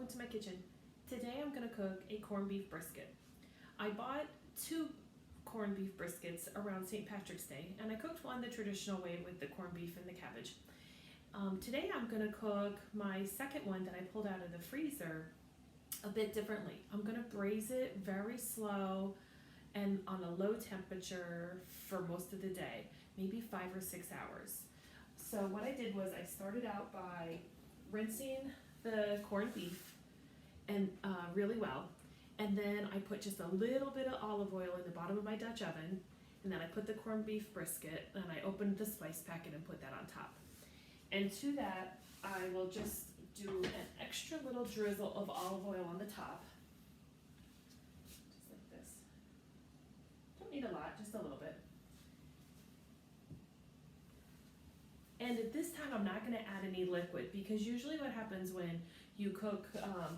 to my kitchen. Today I'm going to cook a corned beef brisket. I bought 2 corned beef briskets around St. Patrick's Day, and I cooked one the traditional way with the corned beef and the cabbage. Today I'm going to cook my second one that I pulled out of the freezer a bit differently. I'm going to braise it very slow and on a low temperature for most of the day, maybe 5 or 6 hours. So what I did was I started out by rinsing the corned beef and really well, and then I put just a little bit of olive oil in the bottom of my Dutch oven, and then I put the corned beef brisket and I opened the spice packet and put that on top. And to that I will just do an extra little drizzle of olive oil on the top, just like this. Don't need a lot, just a little bit. And at this time I'm not going to add any liquid, because usually what happens when you cook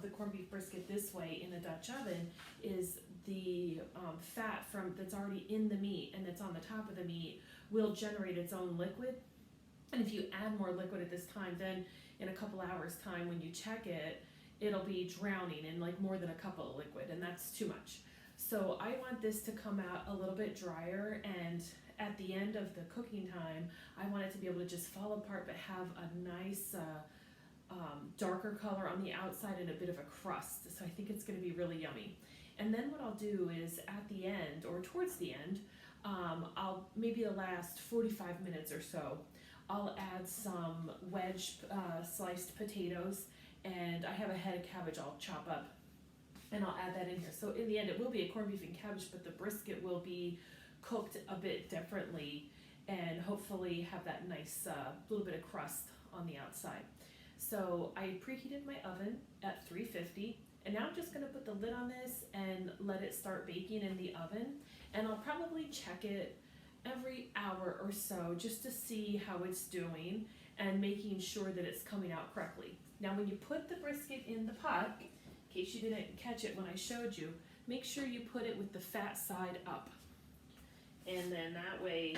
the corned beef brisket this way in a Dutch oven is the fat that's already in the meat and that's on the top of the meat will generate its own liquid. And if you add more liquid at this time, then in a couple hours time when you check it, it'll be drowning in like more than a cup of liquid, and that's too much. So I want this to come out a little bit drier, and at the end of the cooking time, I want it to be able to just fall apart but have a nice darker color on the outside and a bit of a crust. So I think it's going to be really yummy. And then what I'll do is at the end, or towards the end, I'll maybe the last 45 minutes or so, I'll add some wedge sliced potatoes, and I have a head of cabbage I'll chop up, and I'll add that in here. So in the end it will be a corned beef and cabbage, but the brisket will be cooked a bit differently and hopefully have that nice little bit of crust on the outside. So I preheated my oven at 350, and now I'm just going to put the lid on this and let it start baking in the oven, and I'll probably check it every hour or so just to see how it's doing and making sure that it's coming out correctly. Now when you put the brisket in the pot, in case you didn't catch it when I showed you, make sure you put it with the fat side up. And then that way,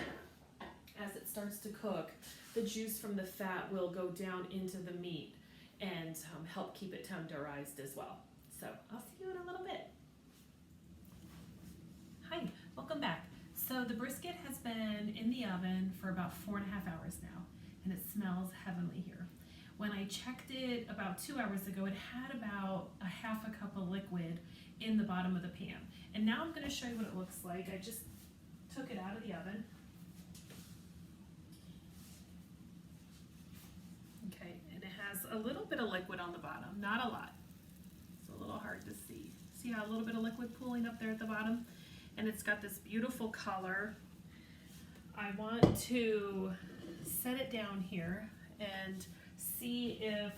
as it starts to cook, the juice from the fat will go down into the meat and help keep it tenderized as well. So I'll see you in a little bit. Hi, welcome back. So the brisket has been in the oven for about 4.5 hours now, and it smells heavenly here. When I checked it about 2 hours ago, it had about a half a cup of liquid in the bottom of the pan. And now I'm going to show you what it looks like. I just took it out of the oven. Okay, and it has a little bit of liquid on the bottom, not a lot. It's a little hard to see. See how a little bit of liquid pooling up there at the bottom? And it's got this beautiful color. I want to set it down here and see if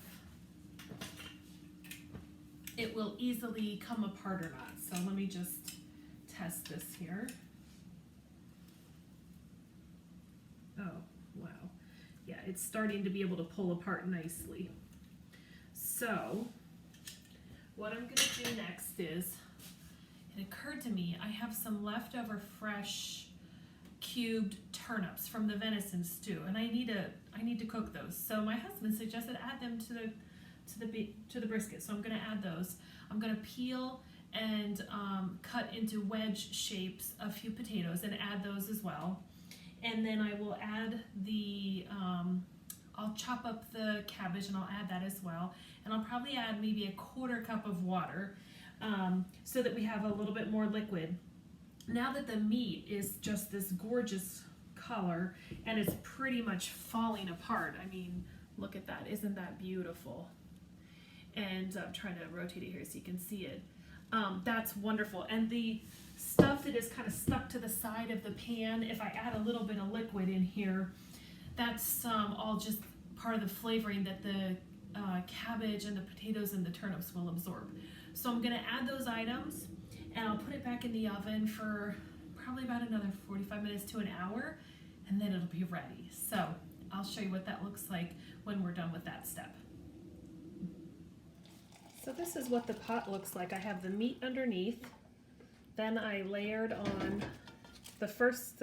it will easily come apart or not. So let me just test this here. Oh, wow. Yeah, it's starting to be able to pull apart nicely. So what I'm going to do next is, it occurred to me I have some leftover fresh cubed turnips from the venison stew, and I need to cook those. So my husband suggested add them to the brisket. So I'm going to add those. I'm going to peel and cut into wedge shapes a few potatoes and add those as well. And then I will add I'll chop up the cabbage and I'll add that as well. And I'll probably add maybe a 1/4 cup of water so that we have a little bit more liquid. Now that the meat is just this gorgeous color and it's pretty much falling apart. I mean, look at that. Isn't that beautiful? And I'm trying to rotate it here so you can see it. That's wonderful. And the stuff that is kind of stuck to the side of the pan, if I add a little bit of liquid in here, that's all just part of the flavoring that the cabbage and the potatoes and the turnips will absorb. So I'm going to add those items, and I'll put it back in the oven for probably about another 45 minutes to an hour, and then it'll be ready. So I'll show you what that looks like when we're done with that step. So this is what the pot looks like. I have the meat underneath. Then I layered on the first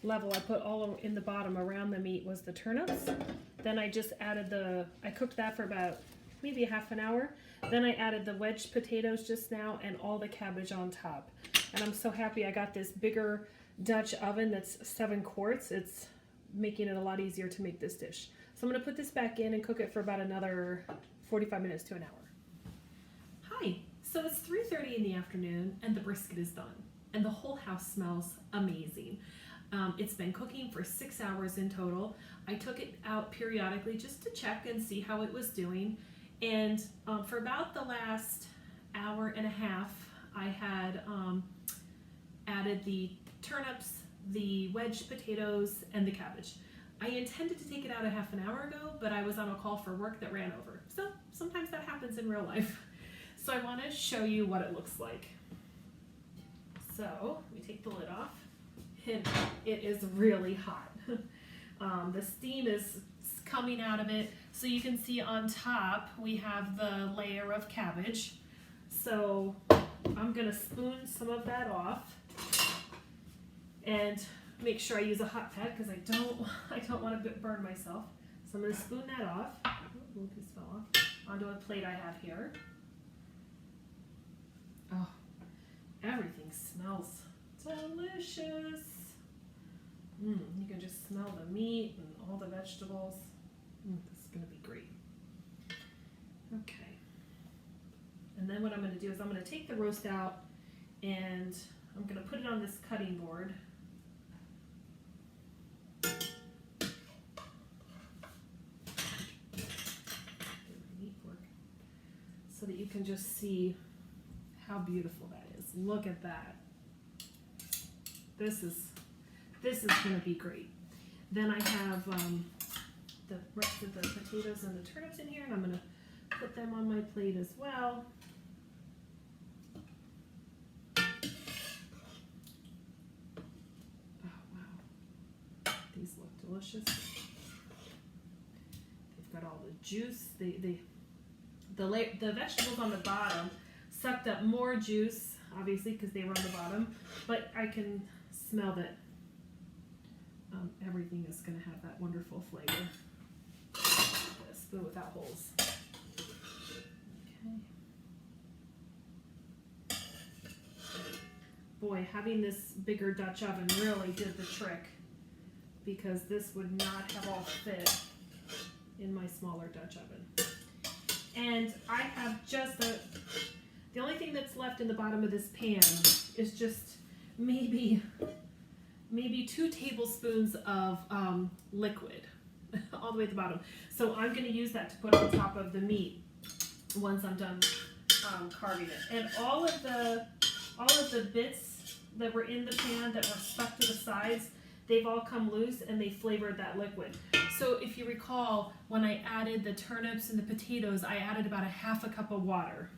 level I put all in the bottom around the meat was the turnips. Then I just added I cooked that for about maybe a half an hour. Then I added the wedge potatoes just now and all the cabbage on top. And I'm so happy I got this bigger Dutch oven that's 7 quarts. It's making it a lot easier to make this dish. So I'm gonna put this back in and cook it for about another 45 minutes to an hour. Hi, so it's 3:30 in the afternoon and the brisket is done. And the whole house smells amazing. It's been cooking for 6 hours in total. I took it out periodically just to check and see how it was doing. And for about the last hour and a half, I had added the turnips, the wedge potatoes, and the cabbage. I intended to take it out a half an hour ago, but I was on a call for work that ran over. So sometimes that happens in real life. So I want to show you what it looks like. So we take the lid off. And it is really hot. The steam is coming out of it. So you can see on top we have the layer of cabbage. So I'm gonna spoon some of that off and make sure I use a hot pad because I don't want to burn myself. So I'm gonna spoon that off. Oh, this fell off. Onto a plate I have here. Oh, everything smells delicious. You can just smell the meat and all the vegetables. This is going to be great. Okay. And then what I'm going to do is I'm going to take the roast out and I'm going to put it on this cutting board. So that you can just see how beautiful that is. Look at that. This is going to be great. Then I have the rest of the potatoes and the turnips in here, and I'm going to put them on my plate as well. Oh, wow. These look delicious. They've got all the juice. The vegetables on the bottom sucked up more juice, obviously, because they were on the bottom, but I can smell that everything is going to have that wonderful flavor. A spoon without holes. Okay. Boy, having this bigger Dutch oven really did the trick because this would not have all fit in my smaller Dutch oven. And I have just the only thing that's left in the bottom of this pan is just maybe 2 tablespoons of liquid all the way at the bottom. So I'm going to use that to put on top of the meat once I'm done carving it. And all of the bits that were in the pan that were stuck to the sides, they've all come loose and they flavored that liquid. So if you recall, when I added the turnips and the potatoes, I added about a half a cup of water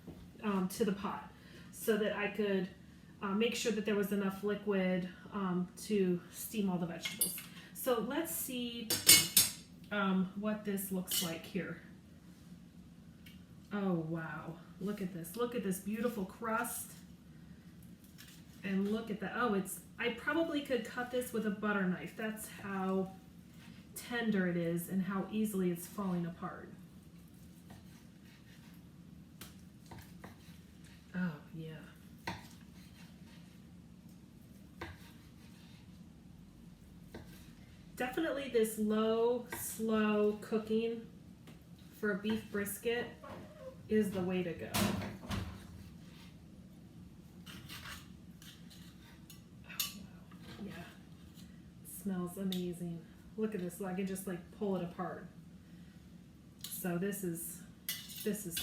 to the pot so that I could make sure that there was enough liquid to steam all the vegetables. So let's see what this looks like here. Oh wow, look at this. Look at this beautiful crust. And look at that. Oh, I probably could cut this with a butter knife. That's how tender it is and how easily it's falling apart. Oh yeah. Definitely this low, slow cooking for a beef brisket is the way to go. Smells amazing. Look at this. I can just like pull it apart. So this is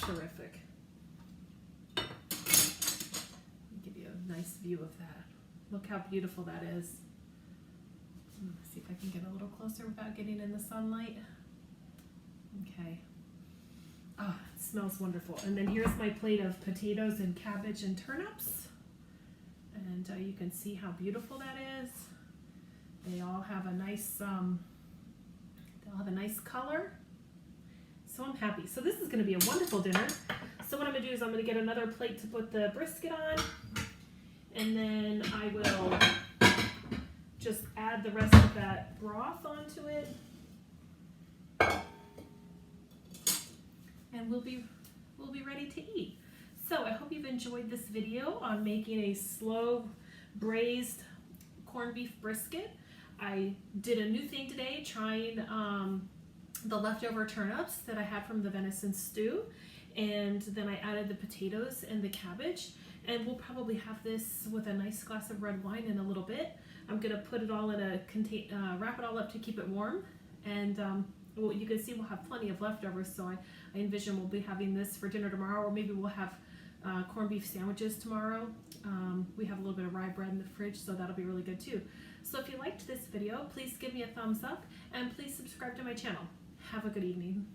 terrific. Give you a nice view of that. Look how beautiful that is. Let's see if I can get a little closer without getting in the sunlight. Okay. Oh, it smells wonderful. And then here's my plate of potatoes and cabbage and turnips. And you can see how beautiful that is. They all have a nice, color. So I'm happy. So this is going to be a wonderful dinner. So what I'm going to do is I'm going to get another plate to put the brisket on, and then I will just add the rest of that broth onto it. And and we'll be ready to eat. So I hope you've enjoyed this video on making a slow braised corned beef brisket. I did a new thing today, trying the leftover turnips that I had from the venison stew, and then I added the potatoes and the cabbage, and we'll probably have this with a nice glass of red wine in a little bit. I'm gonna put it all in a wrap it all up to keep it warm, and well, you can see we'll have plenty of leftovers, so I envision we'll be having this for dinner tomorrow, or maybe we'll have corned beef sandwiches tomorrow. We have a little bit of rye bread in the fridge, so that'll be really good too. So if you liked this video, please give me a thumbs up, and please subscribe to my channel. Have a good evening.